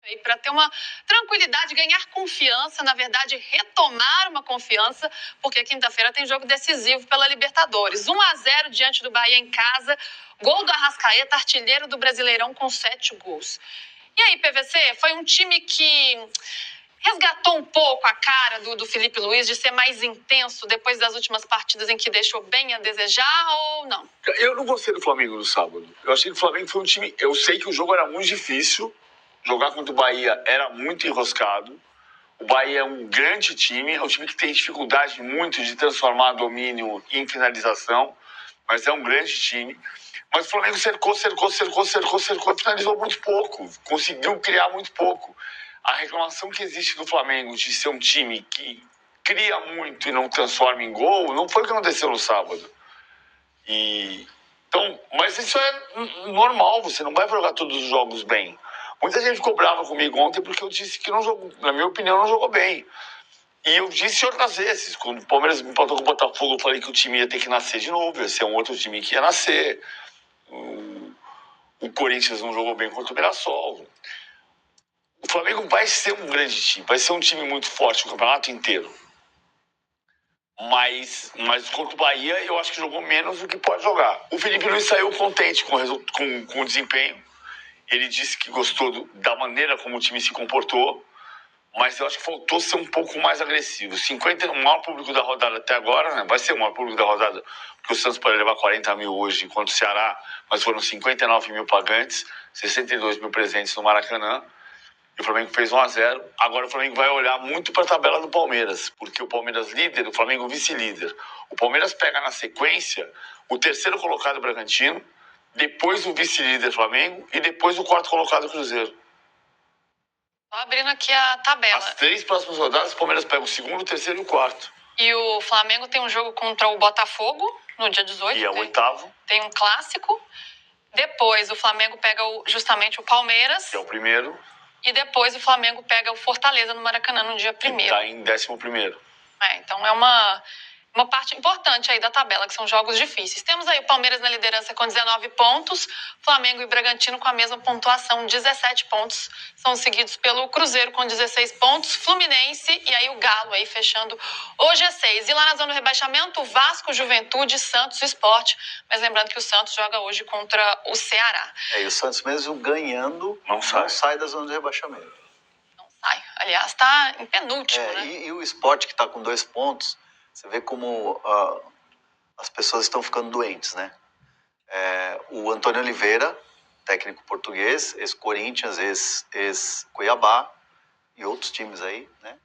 E para ter uma tranquilidade, ganhar confiança, na verdade, retomar uma confiança, porque quinta-feira tem jogo decisivo pela Libertadores. 1-0 diante do Bahia em casa, gol do Arrascaeta, artilheiro do Brasileirão com 7 gols. E aí, PVC, foi um time que resgatou um pouco a cara do Felipe Luiz de ser mais intenso depois das últimas partidas em que deixou bem a desejar ou não? Eu não gostei do Flamengo no sábado. Eu achei que o Flamengo foi um time... Eu sei que o jogo era muito difícil. Jogar contra o Bahia era muito enroscado. O Bahia é um grande time. É um time que tem dificuldade muito de transformar domínio em finalização. Mas é um grande time. Mas o Flamengo cercou e finalizou muito pouco. Conseguiu criar muito pouco. A reclamação que existe do Flamengo de ser um time que cria muito e não transforma em gol, não foi o que aconteceu no sábado. Então, mas isso é normal, você não vai jogar todos os jogos bem. Muita gente ficou brava comigo ontem porque eu disse que não jogou, na minha opinião, não jogou bem. E eu disse outras vezes, quando o Palmeiras me empatou com o Botafogo, eu falei que o time ia ter que nascer de novo, ia ser um outro time que ia nascer. O Corinthians não jogou bem contra o Mirassol. O Flamengo vai ser um grande time, vai ser um time muito forte o campeonato inteiro. Mas contra o Bahia, eu acho que jogou menos do que pode jogar. O Felipe Luiz saiu contente com o desempenho. Ele disse que gostou da maneira como o time se comportou. Mas eu acho que faltou ser um pouco mais agressivo. O maior público da rodada até agora, né? Vai ser o maior público da rodada, porque o Santos pode levar 40 mil hoje, enquanto o Ceará, mas foram 59 mil pagantes, 62 mil presentes no Maracanã. E o Flamengo fez 1-0. Agora o Flamengo vai olhar muito para a tabela do Palmeiras, porque o Palmeiras líder, o Flamengo vice-líder. O Palmeiras pega na sequência o terceiro colocado Bragantino, depois o vice-líder Flamengo e depois o quarto colocado Cruzeiro. Tô abrindo aqui a tabela. As 3 próximas rodadas, o Palmeiras pega o segundo, o terceiro e o quarto. E o Flamengo tem um jogo contra o Botafogo no dia 18. E é o oitavo. Tem um clássico. Depois o Flamengo pega justamente o Palmeiras. Que é o primeiro. E depois o Flamengo pega o Fortaleza no Maracanã no dia 1º. Que tá em 11º. Então é uma parte importante aí da tabela, que são jogos difíceis. Temos aí o Palmeiras na liderança com 19 pontos, Flamengo e Bragantino com a mesma pontuação, 17 pontos. São seguidos pelo Cruzeiro com 16 pontos, Fluminense e aí o Galo aí fechando o G6. E lá na zona do rebaixamento, Vasco, Juventude, Santos e Sport. Mas lembrando que o Santos joga hoje contra o Ceará. E o Santos mesmo ganhando não sai da zona de rebaixamento. Não sai. Aliás, está em penúltimo, né? E o Sport que está com 2 pontos, você vê como as pessoas estão ficando doentes, né? O Antônio Oliveira, técnico português, ex-Corinthians, ex-Cuiabá e outros times aí, né?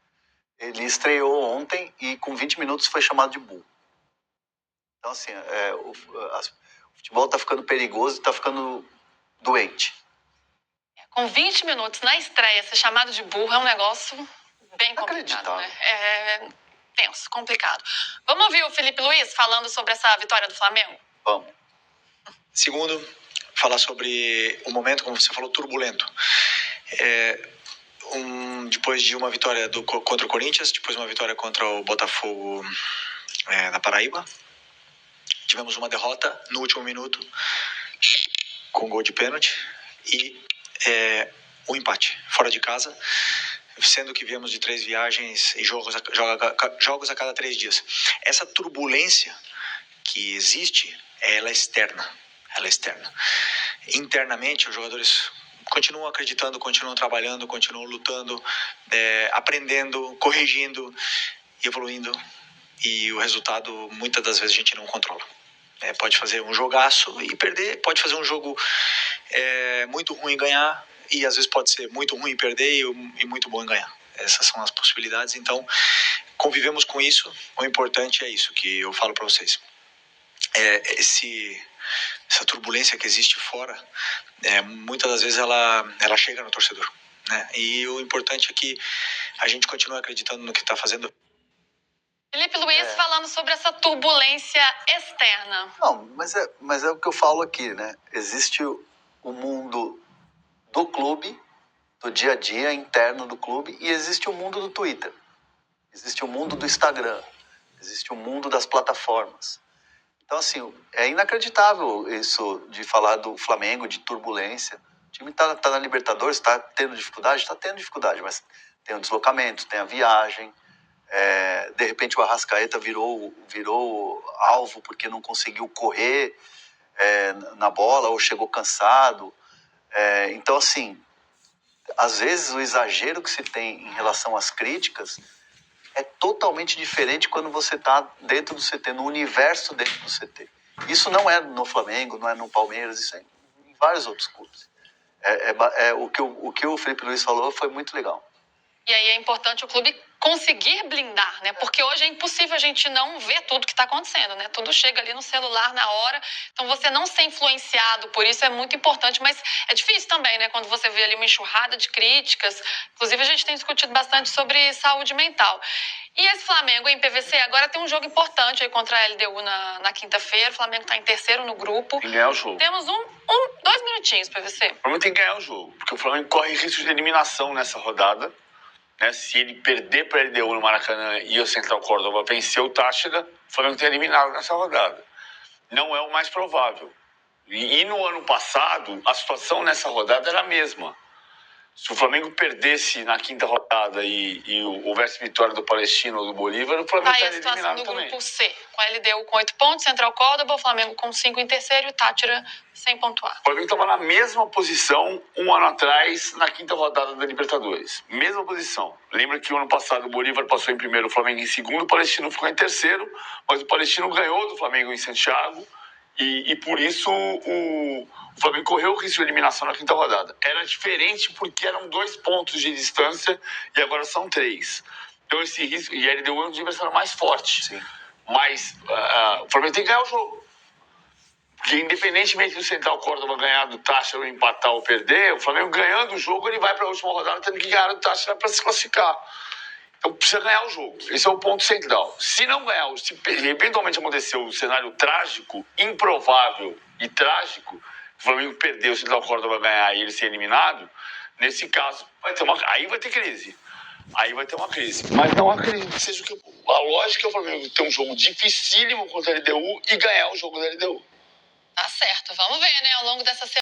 Ele estreou ontem e com 20 minutos foi chamado de burro. Então, assim, o futebol está ficando perigoso e está ficando doente. Com 20 minutos na estreia, ser chamado de burro é um negócio bem complicado, né? Tenso, complicado. Vamos ouvir o Felipe Luiz falando sobre essa vitória do Flamengo? Vamos. Segundo, falar sobre um momento, como você falou, turbulento. Depois de uma vitória contra o Corinthians, depois uma vitória contra o Botafogo na Paraíba, tivemos uma derrota no último minuto com gol de pênalti e um empate fora de casa, sendo que viemos de 3 viagens e jogos a cada 3 dias. Essa turbulência que existe, ela é externa. Internamente, os jogadores continuam acreditando, continuam trabalhando, continuam lutando, aprendendo, corrigindo, evoluindo, e o resultado, muitas das vezes, a gente não controla. Pode fazer um jogaço e perder, pode fazer um jogo muito ruim e ganhar, e às vezes pode ser muito ruim e perder e muito bom em ganhar. Essas são as possibilidades, então convivemos com isso. O importante é isso que eu falo para vocês. Essa turbulência que existe fora, muitas das vezes ela chega no torcedor, né? E o importante é que a gente continue acreditando no que está fazendo. Felipe Luiz falando sobre essa turbulência externa. Não, mas é o que eu falo aqui, né? Existe o mundo do clube, do dia a dia interno do clube, e existe o mundo do Twitter, existe o mundo do Instagram, existe o mundo das plataformas. Então, assim, é inacreditável isso de falar do Flamengo, de turbulência. O time tá na Libertadores, está tendo dificuldade? Está tendo dificuldade, mas tem o deslocamento, tem a viagem. De repente o Arrascaeta virou alvo porque não conseguiu correr na bola ou chegou cansado. Então, assim, às vezes o exagero que se tem em relação às críticas é totalmente diferente quando você está dentro do CT, no universo dentro do CT. Isso não é no Flamengo, não é no Palmeiras, isso é em vários outros clubes. O que o Felipe Luiz falou foi muito legal. E aí é importante o clube conseguir blindar, né? Porque hoje é impossível a gente não ver tudo que está acontecendo, né? Tudo chega ali no celular na hora. Então, você não ser influenciado por isso é muito importante. Mas é difícil também, né? Quando você vê ali uma enxurrada de críticas. Inclusive, a gente tem discutido bastante sobre saúde mental. E esse Flamengo em PVC agora tem um jogo importante aí contra a LDU na quinta-feira. O Flamengo está em terceiro no grupo. Tem que ganhar o jogo. Temos 2 minutinhos, PVC. O Flamengo tem que ganhar o jogo, porque o Flamengo corre risco de eliminação nessa rodada. Né? Se ele perder para a LDU no Maracanã e o Central Córdoba vencer o Táchira, o Flamengo tem eliminado nessa rodada. Não é o mais provável. E no ano passado, a situação nessa rodada era a mesma. Se o Flamengo perdesse na quinta rodada e houvesse vitória do Palestino ou do Bolívar, o Flamengo Aí estaria a situação eliminado do também. grupo C, com a LDU com 8 pontos, Central Córdoba, o Flamengo com 5 em terceiro e o Táchira sem pontuar. O Flamengo estava na mesma posição um ano atrás, na quinta rodada da Libertadores. Mesma posição. Lembra que o ano passado o Bolívar passou em primeiro, o Flamengo em segundo, o Palestino ficou em terceiro, mas o Palestino ganhou do Flamengo em Santiago e por isso o Flamengo correu o risco de eliminação na quinta rodada. Era diferente porque eram 2 pontos de distância e agora são 3. Então esse risco, e a LDU é um adversário mais forte. Sim. Mas o Flamengo tem que ganhar o jogo. Porque independentemente do Central Córdoba ganhar do Táchira ou empatar ou perder, o Flamengo ganhando o jogo, ele vai para a última rodada tendo que ganhar do Táchira para se classificar. Então precisa ganhar o jogo. Esse é o ponto central. Se não ganhar, se eventualmente acontecer um cenário trágico, improvável e trágico, o Flamengo perder, o Central Córdoba ganhar e ele ser eliminado, nesse caso, aí vai ter crise. Aí vai ter uma crise. Mas não acredito que seja o que... A lógica é o Flamengo ter um jogo dificílimo contra a LDU e ganhar o jogo da LDU. Tá certo. Vamos ver, né, ao longo dessa semana.